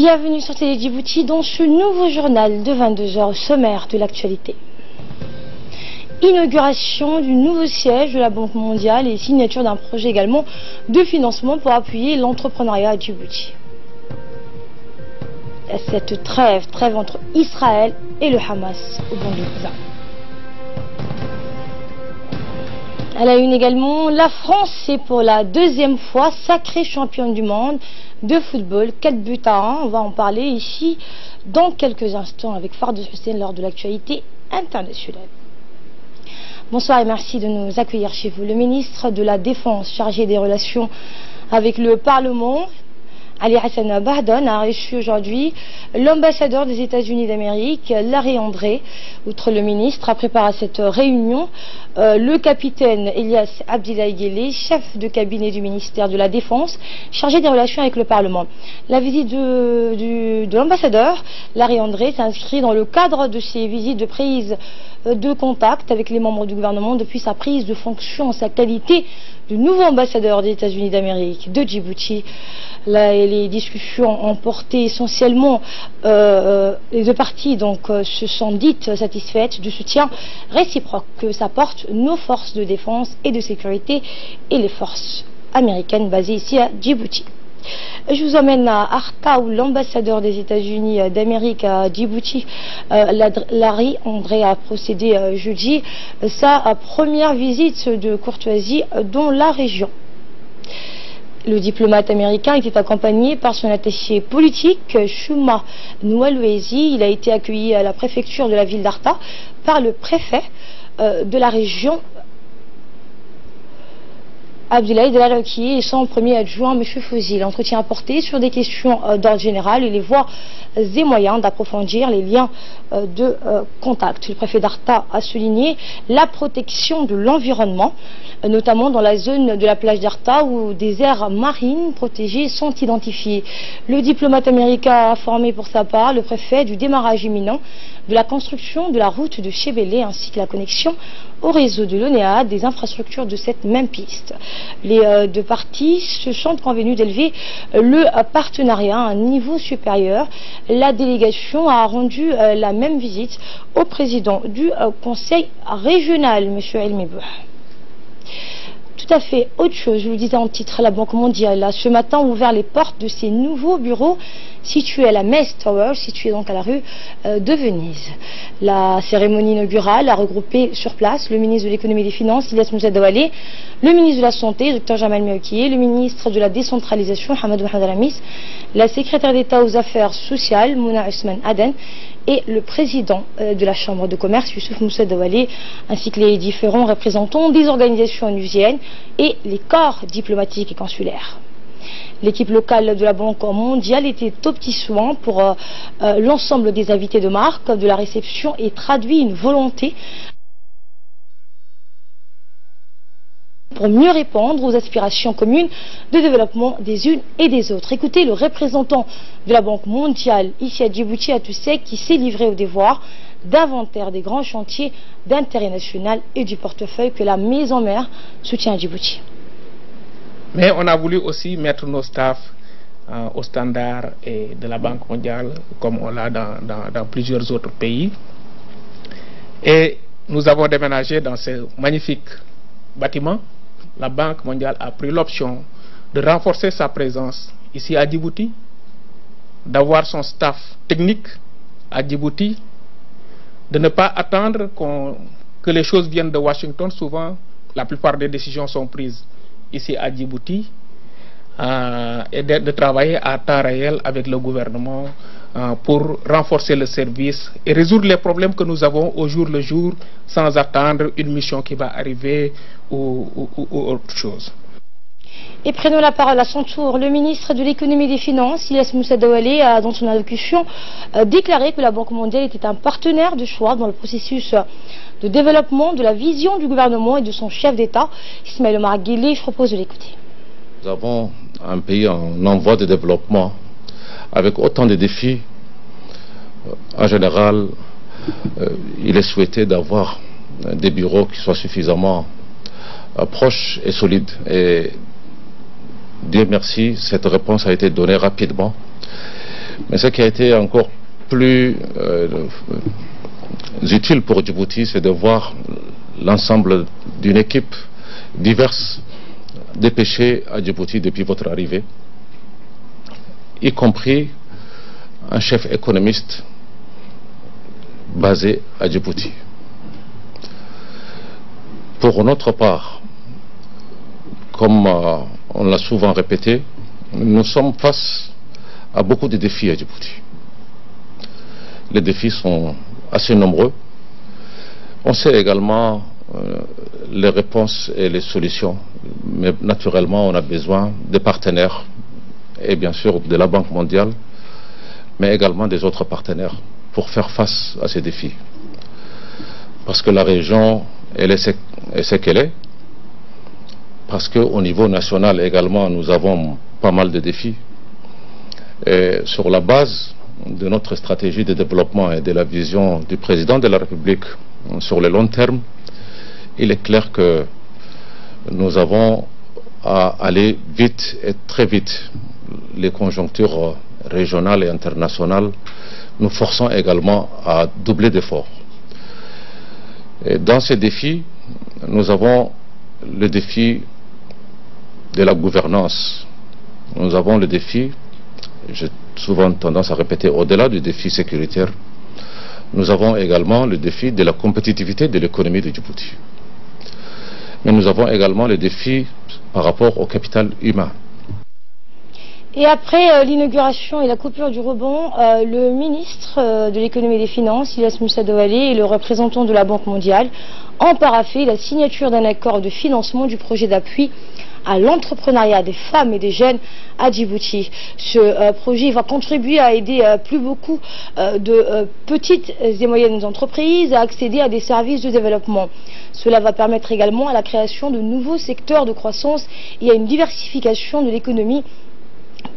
Bienvenue sur Télé Djibouti dans ce nouveau journal de 22h sommaire de l'actualité. Inauguration du nouveau siège de la Banque mondiale et signature d'un projet également de financement pour appuyer l'entrepreneuriat à Djibouti. Cette trêve entre Israël et le Hamas au banc de Gaza. À la une également, la France est pour la deuxième fois sacrée championne du monde de football, 4-1. On va en parler ici dans quelques instants avec Fard Hussein lors de l'actualité internationale. Bonsoir et merci de nous accueillir chez vous. Le ministre de la Défense chargé des relations avec le Parlement, Ali Hassan Bahdon, a reçu aujourd'hui l'ambassadeur des États-Unis d'Amérique, Larry André. Outre le ministre, a préparé cette réunion le capitaine Elias Abdillahi Guelleh, chef de cabinet du ministère de la Défense, chargé des relations avec le Parlement. La visite de l'ambassadeur Larry André s'inscrit dans le cadre de ses visites de prise de contact avec les membres du gouvernement depuis sa prise de fonction en sa qualité de nouveau ambassadeur des États-Unis d'Amérique de Djibouti. Là, les discussions ont porté essentiellement, les deux parties se sont dites satisfaites du soutien réciproque que s'apportent nos forces de défense et de sécurité et les forces américaines basées ici à Djibouti. Je vous emmène à Arta où l'ambassadeur des États-Unis d'Amérique à Djibouti, Larry André, a procédé jeudi sa première visite de courtoisie dans la région. Le diplomate américain était accompagné par son attaché politique, Shuma Nwalwezi. Il a été accueilli à la préfecture de la ville d'Arta par le préfet de la région, Abdoulaye Delaraki, et son premier adjoint, M. Fouzi. L'entretien a porté sur des questions d'ordre général et les voies et moyens d'approfondir les liens de contact. Le préfet d'Arta a souligné la protection de l'environnement, notamment dans la zone de la plage d'Arta où des aires marines protégées sont identifiées. Le diplomate américain a informé pour sa part le préfet du démarrage imminent de la construction de la route de Chebele ainsi que la connexion au réseau de l'ONEA des infrastructures de cette même piste. Les deux parties se sont convenues d'élever le partenariat à un niveau supérieur. La délégation a rendu la même visite au président du conseil régional, M. Elmibou. Tout à fait autre chose, je vous le disais en titre, la Banque mondiale a ce matin ouvert les portes de ses nouveaux bureaux situés à la Mess Tower, située donc à la rue de Venise. La cérémonie inaugurale a regroupé sur place le ministre de l'économie et des finances, Ilyas Moussa Dawalé, le ministre de la santé, Dr Jamal Meoukié, le ministre de la décentralisation, Hamadou Mohamed Ramis, la secrétaire d'État aux affaires sociales, Mouna Ousmane Aden, et le président de la Chambre de commerce, Youssouf Moussa Dawalé, ainsi que les différents représentants des organisations onusiennes et les corps diplomatiques et consulaires. L'équipe locale de la Banque mondiale était aux petits soins pour l'ensemble des invités de marque de la réception et traduit une volonté pour mieux répondre aux aspirations communes de développement des unes et des autres. Écoutez le représentant de la Banque mondiale ici à Djibouti, à Toussek, qui s'est livré au devoir d'inventaire des grands chantiers d'intérêt national et du portefeuille que la mise en mer soutient à Djibouti. Mais on a voulu aussi mettre nos staffs au standard de la Banque mondiale, comme on l'a dans plusieurs autres pays. Et nous avons déménagé dans ce magnifique bâtiment. La Banque mondiale a pris l'option de renforcer sa présence ici à Djibouti, d'avoir son staff technique à Djibouti, de ne pas attendre que les choses viennent de Washington. Souvent, la plupart des décisions sont prises ici à Djibouti, et de travailler à temps réel avec le gouvernement pour renforcer le service et résoudre les problèmes que nous avons au jour le jour sans attendre une mission qui va arriver ou autre chose. Et prenons la parole à son tour. Le ministre de l'économie et des finances, Ilyas Moussa Dawalé, a dans son allocution déclaré que la Banque mondiale était un partenaire de choix dans le processus de développement de la vision du gouvernement et de son chef d'État, Ismaël Omar Guelleh. Je propose de l'écouter. Nous avons un pays en voie de développement avec autant de défis. En général, il est souhaité d'avoir des bureaux qui soient suffisamment proches et solides. Et Dieu merci, cette réponse a été donnée rapidement. Mais ce qui a été encore plus utile pour Djibouti, c'est de voir l'ensemble d'une équipe diverse dépêchée à Djibouti depuis votre arrivée, y compris un chef économiste basé à Djibouti. Pour notre part, comme on l'a souvent répété, nous sommes face à beaucoup de défis à Djibouti. Les défis sont assez nombreux. On sait également les réponses et les solutions, mais naturellement on a besoin des partenaires et bien sûr de la Banque mondiale, mais également des autres partenaires pour faire face à ces défis. Parce que la région, elle est ce qu'elle est, parce qu'au niveau national également nous avons pas mal de défis. Et sur la base de notre stratégie de développement et de la vision du président de la République sur le long terme, il est clair que nous avons à aller vite et très vite. Les conjonctures régionales et internationales nous forçons également à doubler d'efforts. Et dans ces défis, nous avons le défi de la gouvernance. Nous avons le défi, j'ai souvent tendance à répéter, au-delà du défi sécuritaire, nous avons également le défi de la compétitivité de l'économie de Djibouti. Mais nous avons également le défi par rapport au capital humain. Et après l'inauguration et la coupure du rebond, le ministre de l'économie et des finances, Ilyas Moussa Douale, et le représentant de la Banque mondiale ont paraphé la signature d'un accord de financement du projet d'appui à l'entrepreneuriat des femmes et des jeunes à Djibouti. Ce projet va contribuer à aider plus beaucoup de petites et moyennes entreprises à accéder à des services de développement. Cela va permettre également à la création de nouveaux secteurs de croissance et à une diversification de l'économie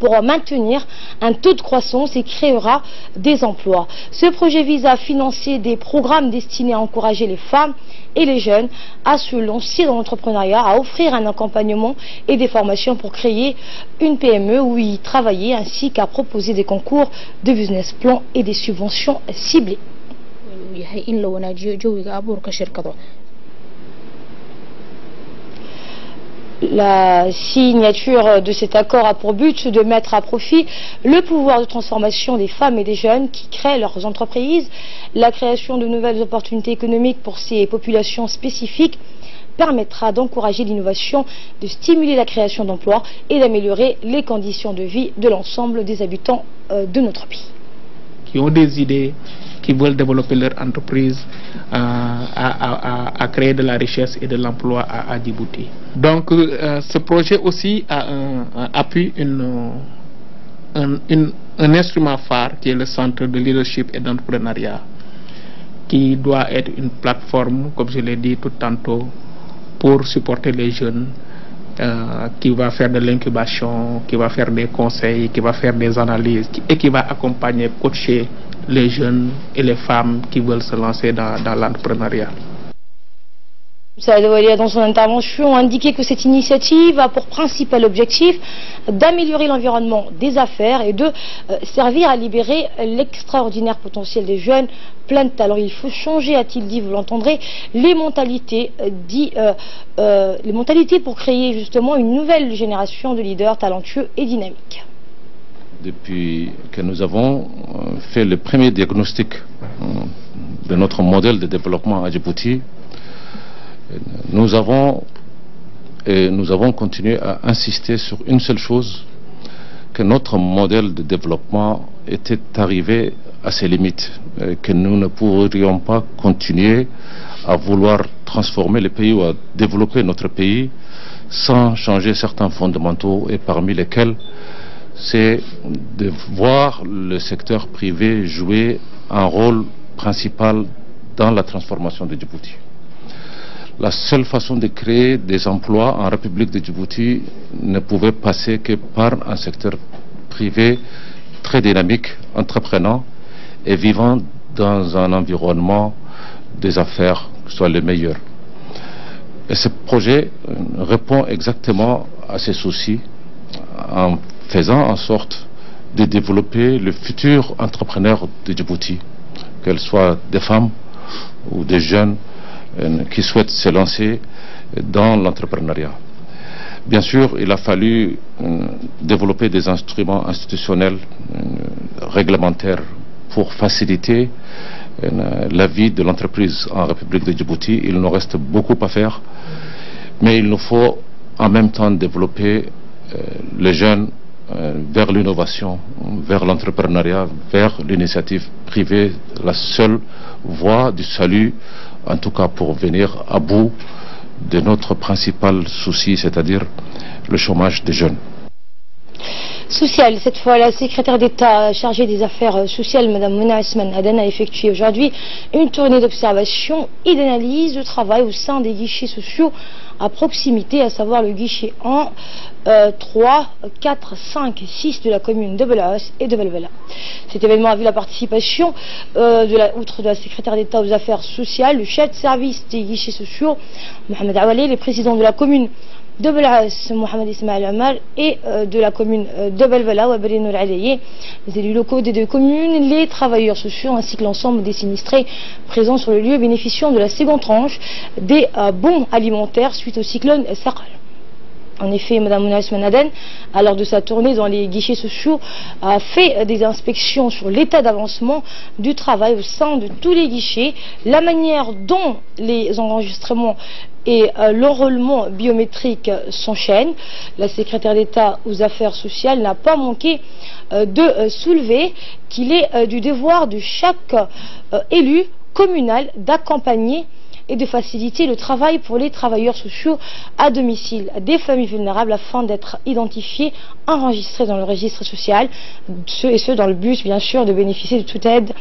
pour maintenir un taux de croissance et créera des emplois. Ce projet vise à financer des programmes destinés à encourager les femmes et les jeunes à se lancer dans l'entrepreneuriat, à offrir un accompagnement et des formations pour créer une PME ou y travailler, ainsi qu'à proposer des concours de business plan et des subventions ciblées. La signature de cet accord a pour but de mettre à profit le pouvoir de transformation des femmes et des jeunes qui créent leurs entreprises. La création de nouvelles opportunités économiques pour ces populations spécifiques permettra d'encourager l'innovation, de stimuler la création d'emplois et d'améliorer les conditions de vie de l'ensemble des habitants de notre pays. Qui ont des idées, qui veulent développer leur entreprise, à créer de la richesse et de l'emploi à Djibouti. Donc ce projet aussi a appuie un instrument phare qui est le centre de leadership et d'entrepreneuriat, qui doit être une plateforme, comme je l'ai dit tout tantôt, pour supporter les jeunes, qui va faire de l'incubation, qui va faire des conseils, qui va faire des analyses et qui va accompagner, coacher les jeunes et les femmes qui veulent se lancer dans l'entrepreneuriat. Moussa Douale, dans son intervention, a indiqué que cette initiative a pour principal objectif d'améliorer l'environnement des affaires et de servir à libérer l'extraordinaire potentiel des jeunes plein de talent. Il faut changer, a-t-il dit, vous l'entendrez, les mentalités pour créer justement une nouvelle génération de leaders talentueux et dynamiques. Depuis que nous avons fait le premier diagnostic de notre modèle de développement à Djibouti, nous avons continué à insister sur une seule chose, que notre modèle de développement était arrivé à ses limites, que nous ne pourrions pas continuer à vouloir transformer le pays ou à développer notre pays sans changer certains fondamentaux, et parmi lesquels c'est de voir le secteur privé jouer un rôle principal dans la transformation de Djibouti. La seule façon de créer des emplois en République de Djibouti ne pouvait passer que par un secteur privé très dynamique, entreprenant et vivant dans un environnement des affaires qui soit le meilleur. Et ce projet répond exactement à ces soucis en faisant en sorte de développer le futur entrepreneur de Djibouti, qu'elles soient des femmes ou des jeunes qui souhaitent se lancer dans l'entrepreneuriat. Bien sûr, il a fallu développer des instruments institutionnels, réglementaires pour faciliter la vie de l'entreprise en République de Djibouti. Il nous reste beaucoup à faire, mais il nous faut en même temps développer les jeunes vers l'innovation, vers l'entrepreneuriat, vers l'initiative privée, la seule voie du salut, en tout cas pour venir à bout de notre principal souci, c'est-à-dire le chômage des jeunes. Social, cette fois, la secrétaire d'État chargée des affaires sociales, Mme Mouna Ousmane Aden, a effectué aujourd'hui une tournée d'observation et d'analyse de travail au sein des guichets sociaux à proximité, à savoir le guichet 1, 3, 4, 5 et 6 de la commune de Belaos et de Belbela. Cet événement a vu la participation, outre de la secrétaire d'État aux affaires sociales, le chef de service des guichets sociaux, Mohamed Awali, le président de la commune de Belaos, Mohamed Ismaël Amal, et de la commune de Belbela, Wabri Nour Alaye, les élus locaux des deux communes, les travailleurs sociaux ainsi que l'ensemble des sinistrés présents sur le lieu bénéficiant de la seconde tranche des bons alimentaires suite au cyclone Saqal. En effet, Mme Mouna Ousmane Aden, lors de sa tournée dans les guichets sociaux, a fait des inspections sur l'état d'avancement du travail au sein de tous les guichets, la manière dont les enregistrements et l'enrôlement biométrique s'enchaînent. La secrétaire d'État aux affaires sociales n'a pas manqué de soulever qu'il est du devoir de chaque élu communal d'accompagner et de faciliter le travail pour les travailleurs sociaux à domicile des familles vulnérables afin d'être identifiés, enregistrés dans le registre social, et ce dans le but bien sûr de bénéficier de toute aide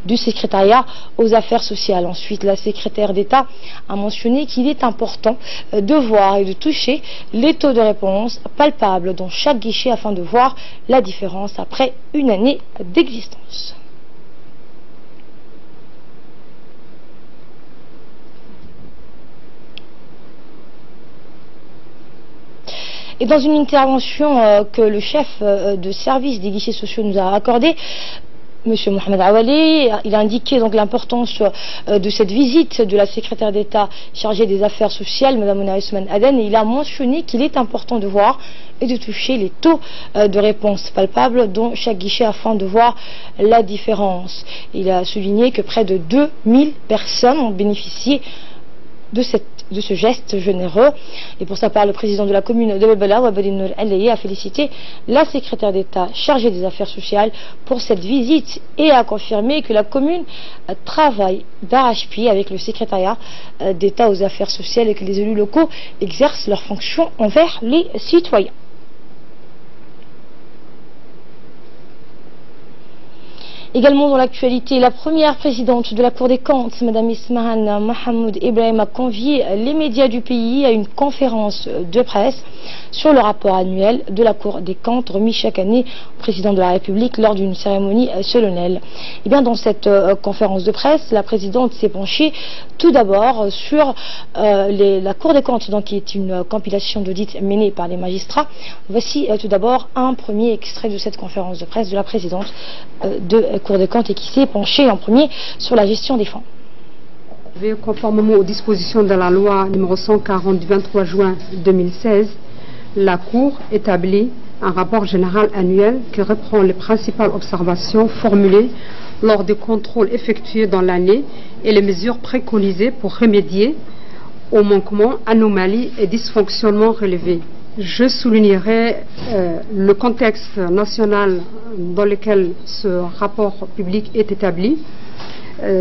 du secrétariat aux affaires sociales. Ensuite, la secrétaire d'État a mentionné qu'il est important de voir et de toucher les taux de réponse palpables dans chaque guichet afin de voir la différence après une année d'existence. Et dans une intervention que le chef de service des guichets sociaux nous a accordée, M. Mohamed Awali, il a indiqué donc l'importance de cette visite de la secrétaire d'État chargée des affaires sociales, Mme Mouna Ousmane Aden, et il a mentionné qu'il est important de voir et de toucher les taux de réponse palpables dans chaque guichet afin de voir la différence. Il a souligné que près de 2000 personnes ont bénéficié de ce geste généreux. Et pour sa part, le président de la commune de Belbela, Wabri Nour Alaye, a félicité la secrétaire d'État chargée des affaires sociales pour cette visite et a confirmé que la commune travaille d'arrache-pied avec le secrétariat d'État aux affaires sociales et que les élus locaux exercent leurs fonctions envers les citoyens. Également dans l'actualité, la première présidente de la Cour des comptes, Mme Ismahan Mahamoud Ibrahim, a convié les médias du pays à une conférence de presse sur le rapport annuel de la Cour des comptes remis chaque année au président de la République lors d'une cérémonie solennelle. Et bien dans cette conférence de presse, la présidente s'est penchée tout d'abord sur la Cour des comptes, donc, qui est une compilation d'audits menés par les magistrats. Voici tout d'abord un premier extrait de cette conférence de presse de la présidente de Cour des comptes et qui s'est penché en premier sur la gestion des fonds. Conformément aux dispositions de la loi numéro 140 du 23 juin 2016, la Cour établit un rapport général annuel qui reprend les principales observations formulées lors des contrôles effectués dans l'année et les mesures préconisées pour remédier aux manquements, anomalies et dysfonctionnements relevés. Je soulignerai le contexte national dans lequel ce rapport public est établi.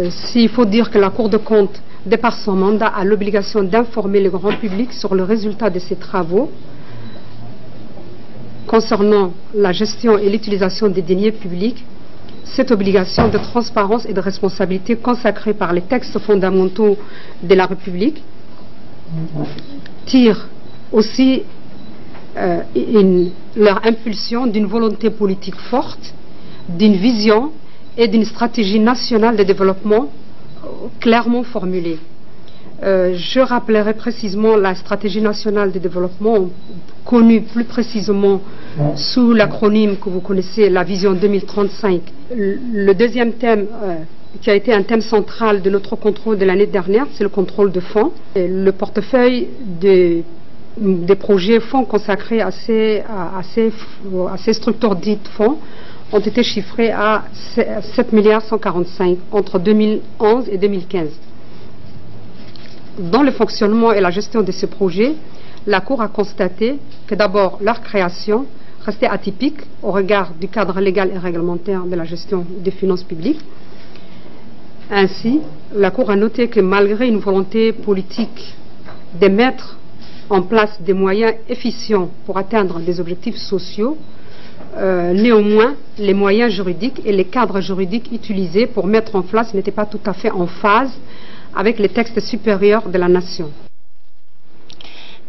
S'il faut dire que la Cour des comptes, de par son mandat, a l'obligation d'informer le grand public sur le résultat de ses travaux concernant la gestion et l'utilisation des deniers publics, cette obligation de transparence et de responsabilité consacrée par les textes fondamentaux de la République tire aussi leur impulsion d'une volonté politique forte, d'une vision et d'une stratégie nationale de développement clairement formulée. Je rappellerai précisément la stratégie nationale de développement, connue plus précisément sous l'acronyme que vous connaissez, la vision 2035. Le deuxième thème, qui a été un thème central de notre contrôle de l'année dernière, c'est le contrôle de fonds. Et le portefeuille des fonds consacrés à ces structures dites fonds ont été chiffrés à 7,145 milliards entre 2011 et 2015. Dans le fonctionnement et la gestion de ces projets, la Cour a constaté que d'abord leur création restait atypique au regard du cadre légal et réglementaire de la gestion des finances publiques. Ainsi, la Cour a noté que malgré une volonté politique de mettre en place des moyens efficients pour atteindre des objectifs sociaux, néanmoins, les moyens juridiques et les cadres juridiques utilisés pour mettre en place n'étaient pas tout à fait en phase avec les textes supérieurs de la nation.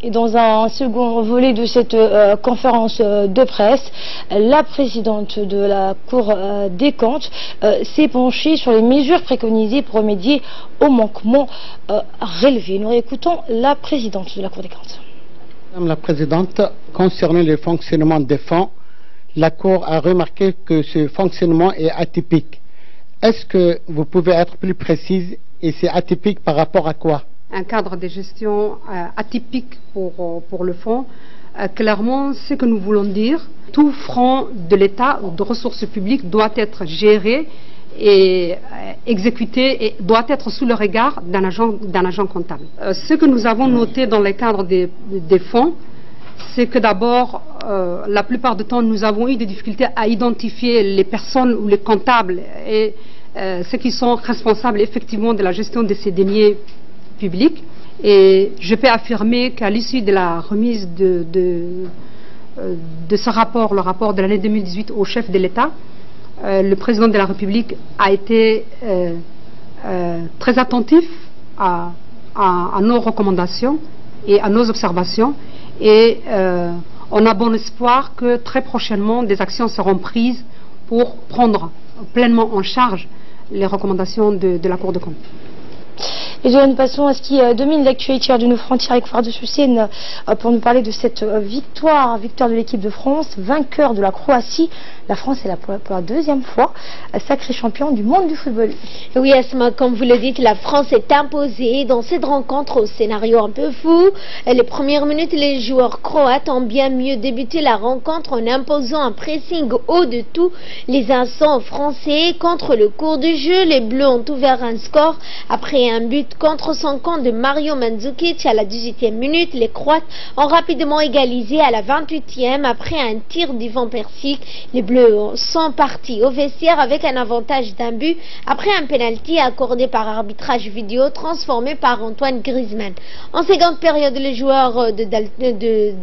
Et dans un second volet de cette conférence de presse, la présidente de la Cour des comptes s'est penchée sur les mesures préconisées pour remédier aux manquements relevés. Nous réécoutons la présidente de la Cour des comptes. Madame la Présidente, concernant le fonctionnement des fonds, la Cour a remarqué que ce fonctionnement est atypique. Est-ce que vous pouvez être plus précise et c'est atypique par rapport à quoi? Un cadre de gestion atypique pour le fonds. Clairement, ce que nous voulons dire, tout franc de l'État ou de ressources publiques doit être géré et exécuté et doit être sous le regard d'un agent comptable. Ce que nous avons noté dans le cadre des fonds, c'est que d'abord, la plupart du temps, nous avons eu des difficultés à identifier les personnes ou les comptables et ceux qui sont responsables effectivement de la gestion de ces deniers publics. Et je peux affirmer qu'à l'issue de la remise de ce rapport, le rapport de l'année 2018 au chef de l'État, le président de la République a été très attentif à nos recommandations et à nos observations. Et on a bon espoir que très prochainement des actions seront prises pour prendre pleinement en charge les recommandations de la Cour des comptes. Et nous passons à ce qui domine l'actualité de nos frontières avec Fardous Hussein pour nous parler de cette victoire de l'équipe de France, vainqueur de la Croatie. La France est pour la deuxième fois sacrée champion du monde du football. Oui, Asma, comme vous le dites, la France est imposée dans cette rencontre au scénario un peu fou. Les premières minutes, les joueurs croates ont bien mieux débuté la rencontre en imposant un pressing haut de tous les instants français. Contre le cours du jeu, les Bleus ont ouvert un score après un but contre son camp de Mario Mandzukic à la 18e minute. Les Croates ont rapidement égalisé à la 28e après un tir d'Ivan Persic. Les Bleus sont partis au vestiaire avec un avantage d'un but après un penalty accordé par arbitrage vidéo transformé par Antoine Griezmann. En seconde période, les joueurs de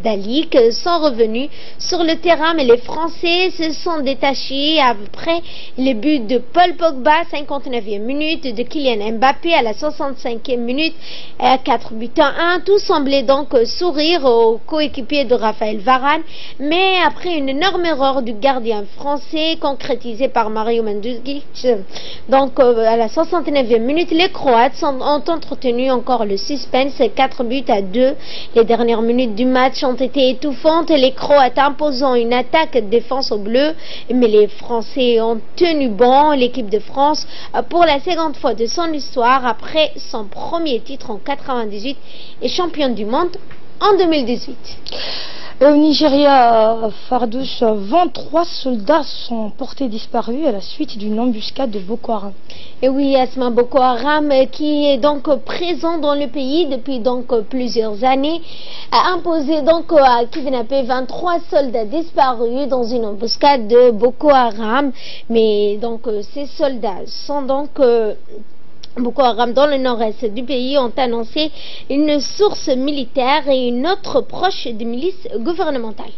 Dalik sont revenus sur le terrain, mais les Français se sont détachés après le but de Paul Pogba, 59e minute, de Kylian Mbappé à la 65e minute, à 4 buts à 1. Tout semblait donc sourire aux coéquipiers de Raphaël Varane, mais après une énorme erreur du gardien français concrétisée par Mario Mandzukic, donc à la 69e minute, les Croates ont entretenu encore le suspense, 4 buts à 2. Les dernières minutes du match ont été étouffantes, les Croates imposant une attaque-défense aux Bleus, mais les Français ont tenu bon. L'équipe de France, pour la seconde fois de son histoire, après son premier titre en 98, est championne du monde en 2018. Au Nigeria, Fardous, 23 soldats sont portés disparus à la suite d'une embuscade de Boko Haram. Et oui, Asma, Boko Haram, qui est donc présent dans le pays depuis donc plusieurs années, a imposé donc à kidnapper 23 soldats disparus dans une embuscade de Boko Haram. Mais donc ces soldats sont donc Boko Haram dans le nord-est du pays ont annoncé une source militaire et une autre proche des milices gouvernementales.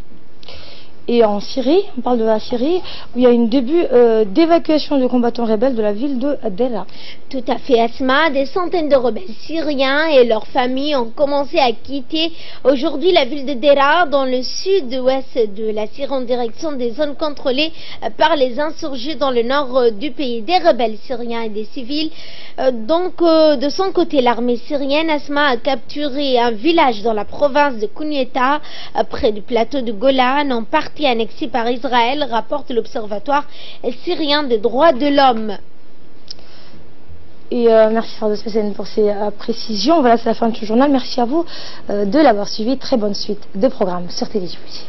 Et en Syrie, on parle de la Syrie, où il y a un début d'évacuation de combattants rebelles de la ville de Deraa. Tout à fait, Asma. Des centaines de rebelles syriens et leurs familles ont commencé à quitter aujourd'hui la ville de Deraa dans le sud-ouest de la Syrie en direction des zones contrôlées par les insurgés dans le nord du pays. Des rebelles syriens et des civils. De son côté, l'armée syrienne, Asma, a capturé un village dans la province de Kounieta, près du plateau de Golan, en partie annexé par Israël, rapporte l'Observatoire syrien des droits de l'homme. Et merci Fardos Messène pour ces précisions. Voilà, c'est la fin de ce journal. Merci à vous de l'avoir suivi. Très bonne suite de programme sur Télé Djibouti.